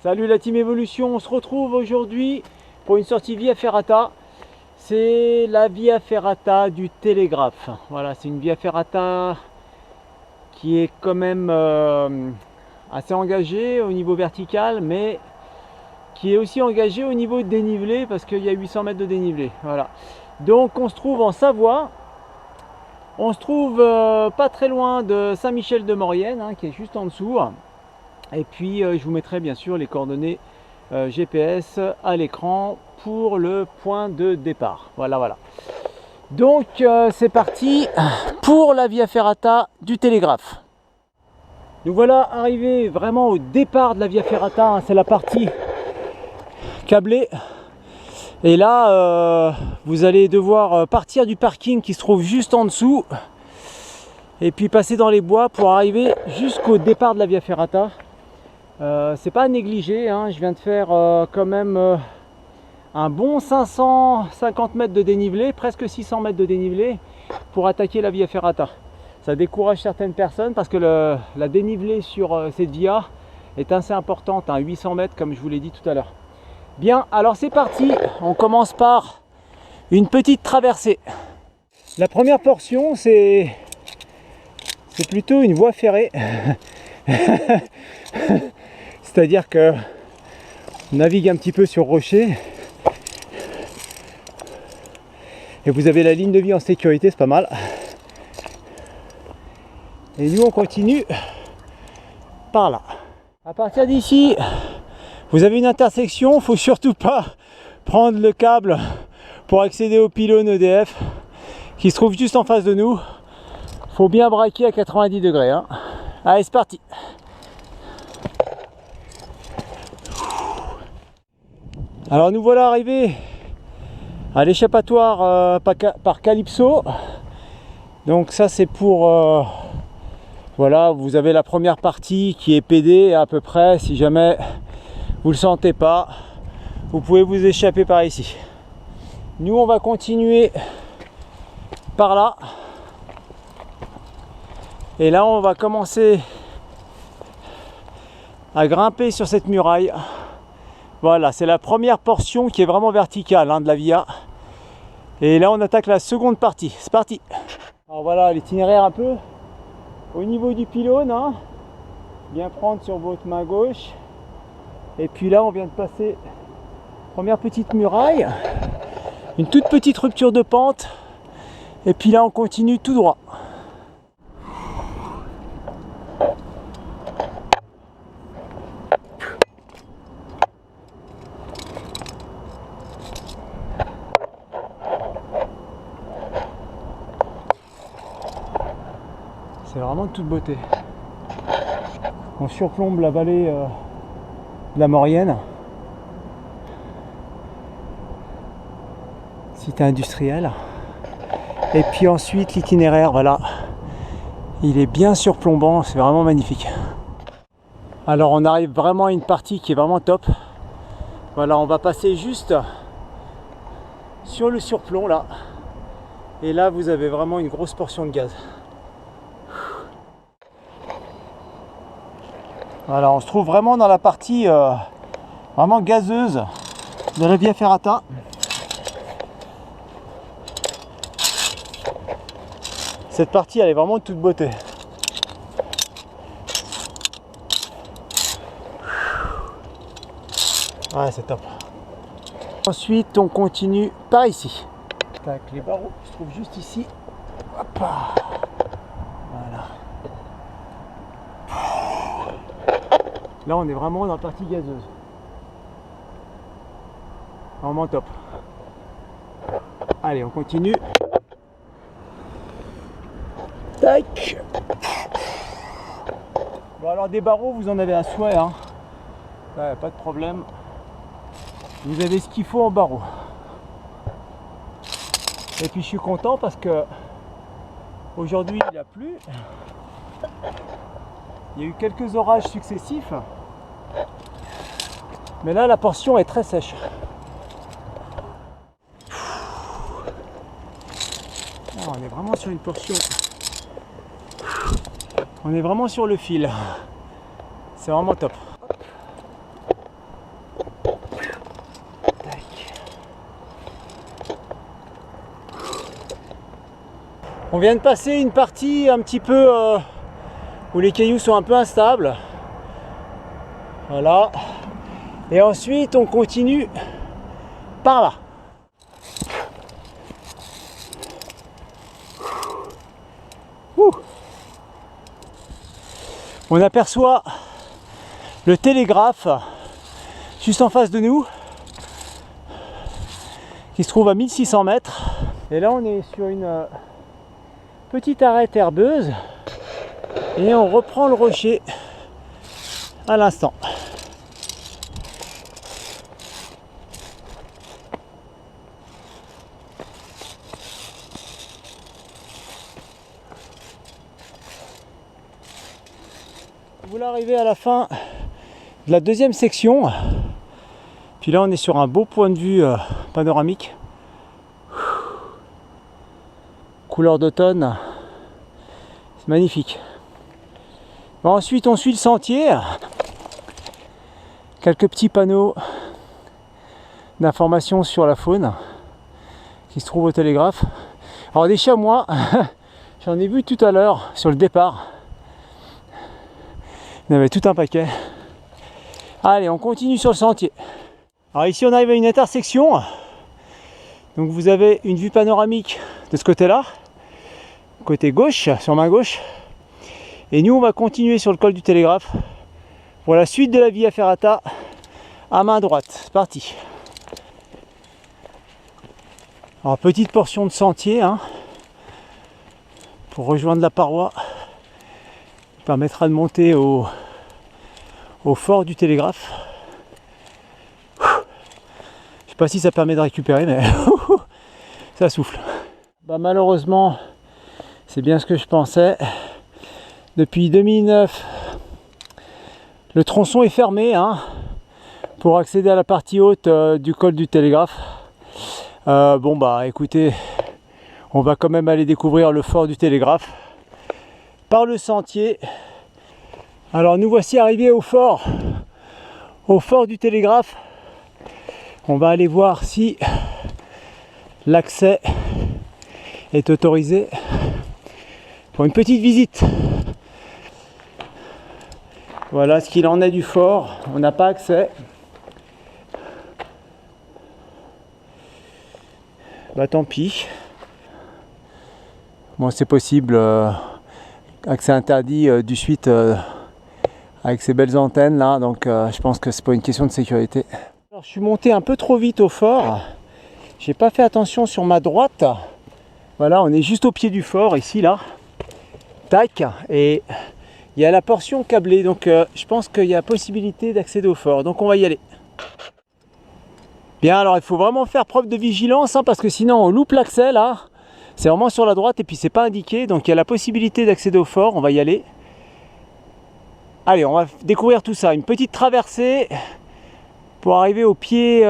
Salut la team Evolution, on se retrouve aujourd'hui pour une sortie Via Ferrata. C'est la Via Ferrata du Télégraphe. Voilà, c'est une Via Ferrata qui est quand même assez engagée au niveau vertical, mais qui est aussi engagée au niveau de dénivelé parce qu'il y a 800 mètres de dénivelé. Voilà. Donc on se trouve en Savoie. On se trouve pas très loin de Saint-Michel-de-Maurienne, hein, qui est juste en dessous. Et puis je vous mettrai bien sûr les coordonnées GPS à l'écran pour le point de départ. Voilà. Donc c'est parti pour la Via Ferrata du Télégraphe. Nous voilà arrivés vraiment au départ de la Via Ferrata, hein, c'est la partie câblée. Et là vous allez devoir partir du parking qui se trouve juste en dessous et puis passer dans les bois pour arriver jusqu'au départ de la Via Ferrata. C'est pas à négliger, hein. Je viens de faire quand même un bon 550 mètres de dénivelé, presque 600 mètres de dénivelé pour attaquer la Via Ferrata. Ça décourage certaines personnes parce que la dénivelé sur cette via est assez importante, hein, 800 mètres comme je vous l'ai dit tout à l'heure. Bien, alors c'est parti, on commence par une petite traversée. La première portion c'est plutôt une voie ferrée. C'est-à-dire que on navigue un petit peu sur rocher et vous avez la ligne de vie en sécurité, c'est pas mal. Et nous on continue par là. À partir d'ici, vous avez une intersection, il ne faut surtout pas prendre le câble pour accéder au pylône EDF qui se trouve juste en face de nous. Il faut bien braquer à 90 degrés. Hein. Allez, c'est parti. Alors nous voilà arrivés à l'échappatoire par Calypso. Donc ça c'est pour voilà, vous avez la première partie qui est PD à peu près. Si jamais vous le sentez pas, vous pouvez vous échapper par ici. Nous on va continuer par là. Et là on va commencer à grimper sur cette muraille. Voilà, c'est la première portion qui est vraiment verticale, hein, de la via. Et là, on attaque la seconde partie. C'est parti. Alors voilà l'itinéraire un peu. Au niveau du pylône, hein, bien prendre sur votre main gauche. Et puis là, on vient de passer première petite muraille. Une toute petite rupture de pente. Et puis là, on continue tout droit. C'est vraiment de toute beauté. On surplombe la vallée de la Maurienne. Cité industrielle. Et puis ensuite l'itinéraire, voilà. Il est bien surplombant, c'est vraiment magnifique. Alors on arrive vraiment à une partie qui est vraiment top. Voilà, on va passer juste sur le surplomb là. Et là vous avez vraiment une grosse portion de gaz. Voilà, on se trouve vraiment dans la partie vraiment gazeuse de la Via Ferrata. Cette partie elle est vraiment de toute beauté. Ouais, c'est top. Ensuite on continue par ici. Tac, les barreaux se trouvent juste ici. Hop. Voilà. Là on est vraiment dans la partie gazeuse. Vraiment top. Allez, on continue. Tac. Bon alors des barreaux vous en avez un souhait, hein. Ouais, pas de problème. Vous avez ce qu'il faut en barreaux. Et puis je suis content parce que aujourd'hui il a plu. Il y a eu quelques orages successifs. Mais là la portion est très sèche. Ah, on est vraiment sur une portion. On est vraiment sur le fil. C'est vraiment top. On vient de passer une partie un petit peu où les cailloux sont un peu instables. Voilà. Et ensuite on continue par là. On aperçoit le télégraphe juste en face de nous qui se trouve à 1600 mètres. Et là on est sur une petite arête herbeuse et on reprend le rocher à l'instant. Vous l'arrivez à la fin de la deuxième section. Puis là on est sur un beau point de vue panoramique. Couleur d'automne. C'est magnifique. Bon, ensuite on suit le sentier. Quelques petits panneaux d'informations sur la faune qui se trouvent au télégraphe. Alors des chamois, j'en ai vu tout à l'heure sur le départ. Il y en avait tout un paquet. Allez, on continue sur le sentier. Alors ici on arrive à une intersection. Donc vous avez une vue panoramique de ce côté-là, côté gauche, sur ma gauche. Et nous on va continuer sur le col du télégraphe pour la suite de la Via Ferrata à main droite. C'est parti. Alors petite portion de sentier pour rejoindre la paroi. Permettra de monter au fort du télégraphe. Je sais pas si ça permet de récupérer, mais ça souffle. Bah, malheureusement, c'est bien ce que je pensais. Depuis 2009, le tronçon est fermé pour accéder à la partie haute du col du télégraphe. Bon bah écoutez, on va quand même aller découvrir le fort du télégraphe par le sentier. Alors nous voici arrivés au fort du télégraphe. On va aller voir si l'accès est autorisé pour une petite visite. Voilà ce qu'il en est du fort. On n'a pas accès. Bah tant pis. Bon, c'est possible. Accès interdit du suite avec ces belles antennes là, donc je pense que c'est pas une question de sécurité. Alors, je suis monté un peu trop vite au fort, j'ai pas fait attention sur ma droite. Voilà, on est juste au pied du fort ici là, tac, et il y a la portion câblée, donc je pense qu'il y a possibilité d'accéder au fort, donc on va y aller. Bien, alors il faut vraiment faire preuve de vigilance parce que sinon on loupe l'accès là. C'est vraiment sur la droite et puis c'est pas indiqué, donc il y a la possibilité d'accéder au fort, on va y aller. Allez, on va découvrir tout ça, une petite traversée pour arriver au pied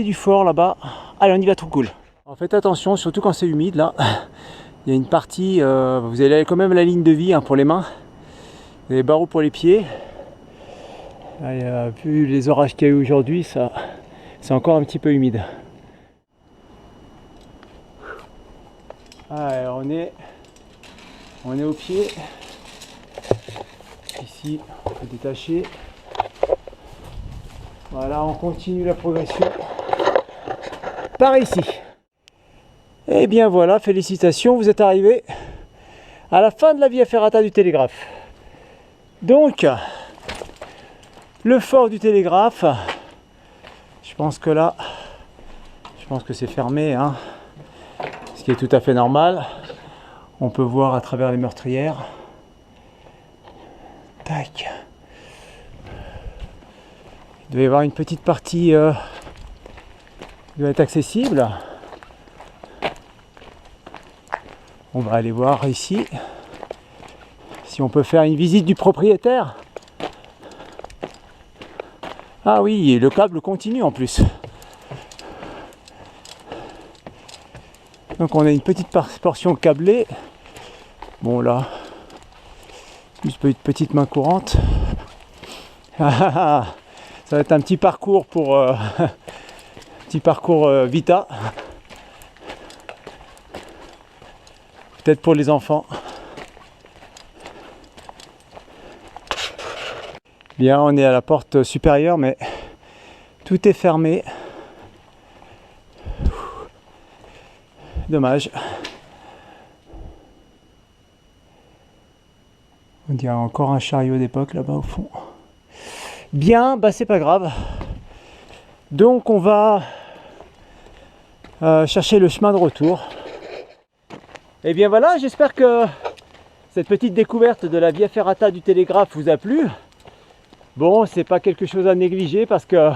du fort là-bas. Allez, on y va, tout cool. Alors, faites attention, surtout quand c'est humide là. Il y a une partie, vous allez quand même la ligne de vie pour les mains, les barreaux pour les pieds. Là, vu les orages qu'il y a eu aujourd'hui, ça, c'est encore un petit peu humide. Alors, on est au pied. Ici, on peut détacher. Voilà, on continue la progression par ici. Et bien voilà, félicitations, vous êtes arrivés à la fin de la Via Ferrata du télégraphe. Donc, le fort du télégraphe, je pense que là, c'est fermé, ce qui est tout à fait normal. On peut voir à travers les meurtrières. Tac. Il doit y avoir une petite partie qui doit être accessible. On va aller voir ici si on peut faire une visite du propriétaire. Ah oui, le câble continue en plus. Donc on a une petite portion câblée. Bon là, juste une petite main courante. Ça va être un petit parcours pour Vita. peut-être pour les enfants. Bien, on est à la porte supérieure, mais tout est fermé. Dommage. On dirait encore un chariot d'époque là-bas au fond. Bien, bah c'est pas grave. Donc on va chercher le chemin de retour. Et bien voilà, j'espère que cette petite découverte de la Via Ferrata du télégraphe vous a plu. Bon, c'est pas quelque chose à négliger parce que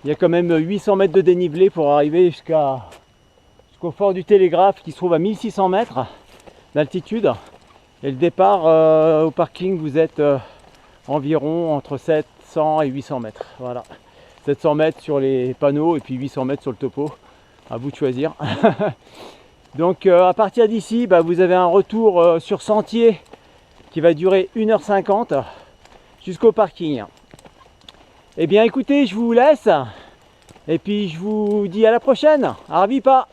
il y a quand même 800 mètres de dénivelé pour arriver jusqu'au fort du télégraphe qui se trouve à 1600 mètres d'altitude. Et le départ au parking, vous êtes environ entre 700 et 800 mètres. Voilà. 700 mètres sur les panneaux et puis 800 mètres sur le topo. À vous de choisir. Donc à partir d'ici, bah, vous avez un retour sur sentier qui va durer 1h50 jusqu'au parking. Eh bien écoutez, je vous laisse. Et puis je vous dis à la prochaine. Arvipa!